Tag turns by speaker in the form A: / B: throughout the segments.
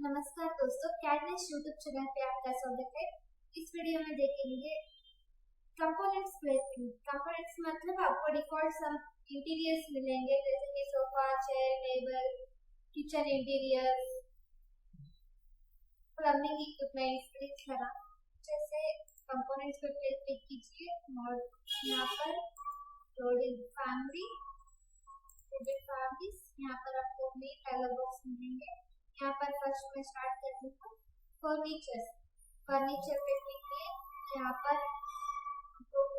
A: नमस्कार दोस्तों, CAD nest YouTube channel पे आपका स्वागत है। इस वीडियो में देखेंगे कंपोनेंट्स प्लेसमेंट। कंपोनेंट्स मतलब आपको डिफॉल्ट सम इंटीरियर्स मिलेंगे, जैसे कि sofa, chair, table, kitchen interior, plumbing equipments, इस तरह। जैसे कंपोनेंट्स पे क्लिक कीजिए और यहाँ पर लोडिंग फैमिली, यहाँ पर आपको मेन डायलॉग बॉक्स मिलेंगे। यहाँ पर फर्स्ट में स्टार्ट करते हैं फर्नीचर। फर्नीचर पे क्लिक किए, यहाँ पर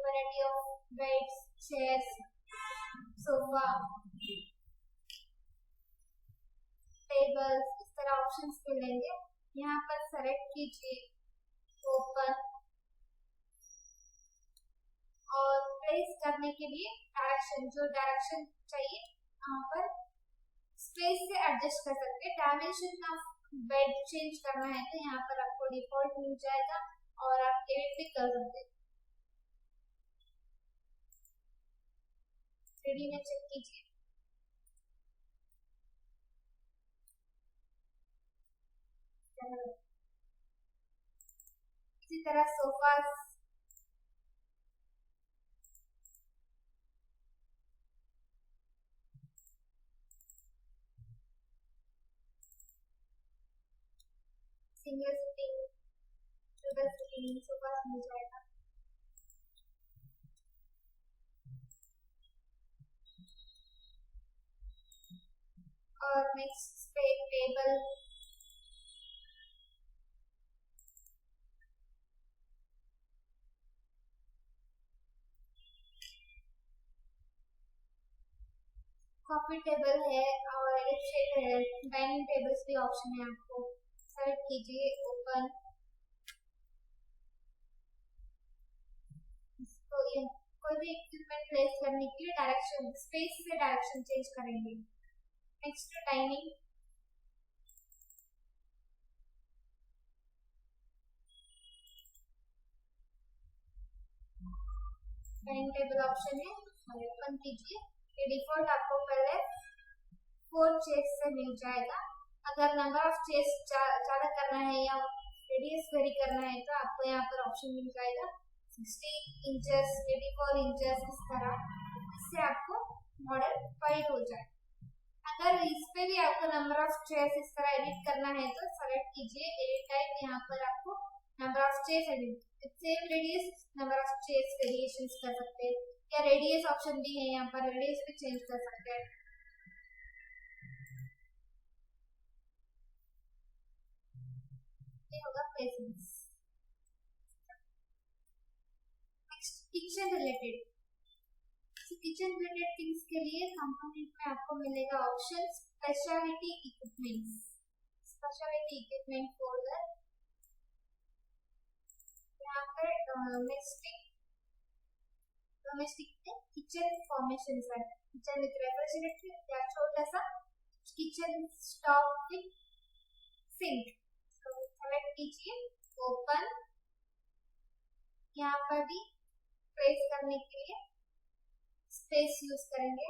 A: variety of beds, chairs, sofa, tables, इस तरह ऑप्शंस मिलेंगे। यहाँ पर सेलेक्ट कीजिए ओपन और प्लेस करने के लिए डायरेक्शन, जो डायरेक्शन चाहिए यहाँ पर स्पेस से एडजस्ट कर सकते हैं। डायमेंशन का बेड चेंज करना है तो यहाँ पर आपको डिफॉल्ट मिल जाएगा और आप एडिट भी कर सकते हैं। 3D में चेक कीजिए। इसी तरह sofa, single sitting, triple sitting sofa मिल जाएगा। और नेक्स्ट पे टेबल, कॉफी टेबल है और एडिट है, डाइनिंग टेबल्स भी ऑप्शन है। आपको सेलेक्ट कीजिए ओपन। तो ये कोई भी इक्विपमेंट प्लेस करने के लिए डायरेक्शन, स्पेस से डायरेक्शन चेंज करेंगे। Next dining, dining table option है, ओपन कीजिए। ये डिफॉल्ट आपको पहले 4 चेयर्स से मिल जाएगा। अगर नंबर ऑफ चेयर्स ज्यादा करना है या रेडियस वेरी करना है तो आपको यहाँ पर ऑप्शन मिल जाएगा 60 इंचेस, 84 इंचेस, इस तरह। इससे आपको मॉडल वाइड हो जाए। अगर इस पे भी आपको नंबर ऑफ चेयर्स इस तरह एडिट करना है तो सेलेक्ट कीजिए एडिट टाइप। यहाँ पर आपको number of chairs edit, same radius number of chairs variations कर सकते हैं, या रेडियस ऑप्शन भी है, यहाँ पर रेडियस भी चेंज कर सकते हैं। ये होगा placements. Next kitchen related. Kitchen related things के लिए कंपोनेंट में आपको मिलेगा option speciality equipments, speciality equipment folder. यहाँ पर डोमेस्टिक में किचन फॉर्मेशंस है, किचन विद रेफ्रिजरेटर या छोटा सा किचन स्टॉव विद सिंक। तो सेलेक्ट कीजिए ओपन। यहाँ पर भी प्लेस करने के लिए स्पेस यूज करेंगे।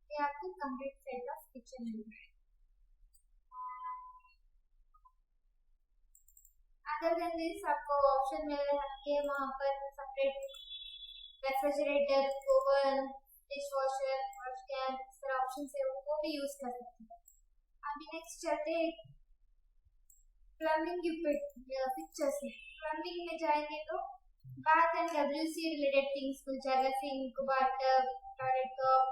A: ये आपको कंप्लीट सेट ऑफ किचन मिल रहा है। अदर देन दिस आपको ऑप्शन मिल रहे हैं वहाँ पर सेपरेट रेफ्रिजरेटर, ओवन, डिशवॉशर और कैन, इस तरह ऑप्शन है वो भी यूज कर सकते हैं। अभी नेक्स्ट चलते हैं प्लम्बिंग पिक्चर्स में। प्लम्बिंग में जाएंगे तो bath and WC related things मिल जाएगा, सिंक, बाथटब, टॉयलेट कप,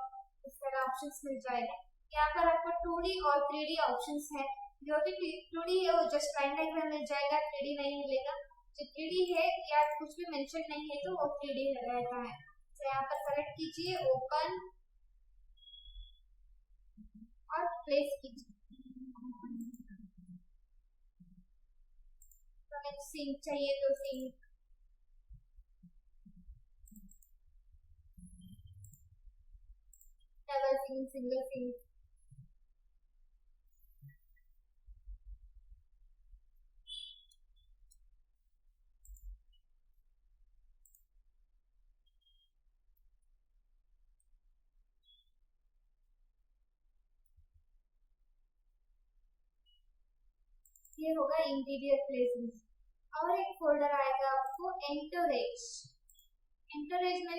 A: इस तरह ऑप्शंस मिल जाएगा। यहाँ पर आपको 2D और 3D ऑप्शंस है। जो भी 2D है वो जस्ट लाइन डायग्राम मिल जाएगा, 3D नहीं मिलेगा। जो 3D है या कुछ भी मेंशन नहीं है तो वो 3D रहता है। तो यहाँ पर सेलेक्ट कीजिए ओपन और प्लेस कीजिए। तो नेक्स्ट सिंक चाहिए तो sink, double sink, single sink, ये होगा इंटीरियर प्लेसेस। और एक फोल्डर आएगा आपको एंटरेज। एंटरेज में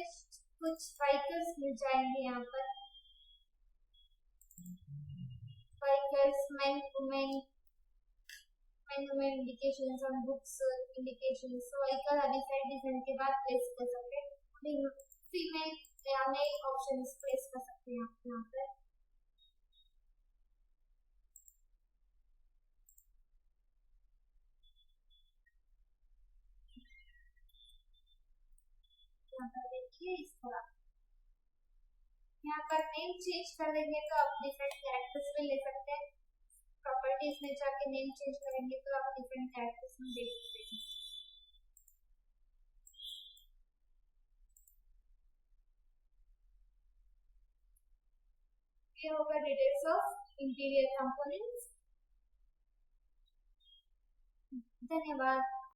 A: कुछ व्हीकल्स मिल जाएंगे यहाँ पर, व्हीकल्स, मेन वुमेन इंडिकेशंस और books indications. Vehicle onside design के बाद प्लेस कर सकते हैं, फीमेल या मेल ऑप्शंस प्लेस कर सकते हैं आप यहाँ पर। यहाँ पर देखिए इस तरह, यहाँ पर नेम चेंज कर देंगे तो आप डिफरेंट कैरेक्टर्स में ले सकते हैं। प्रॉपर्टीज में जाके नेम चेंज करेंगे तो आप डिफरेंट कैरेक्टर्स में देख सकते हैं। ये होगा डिटेल्स ऑफ इंटीरियर कंपोनेंट्स। धन्यवाद।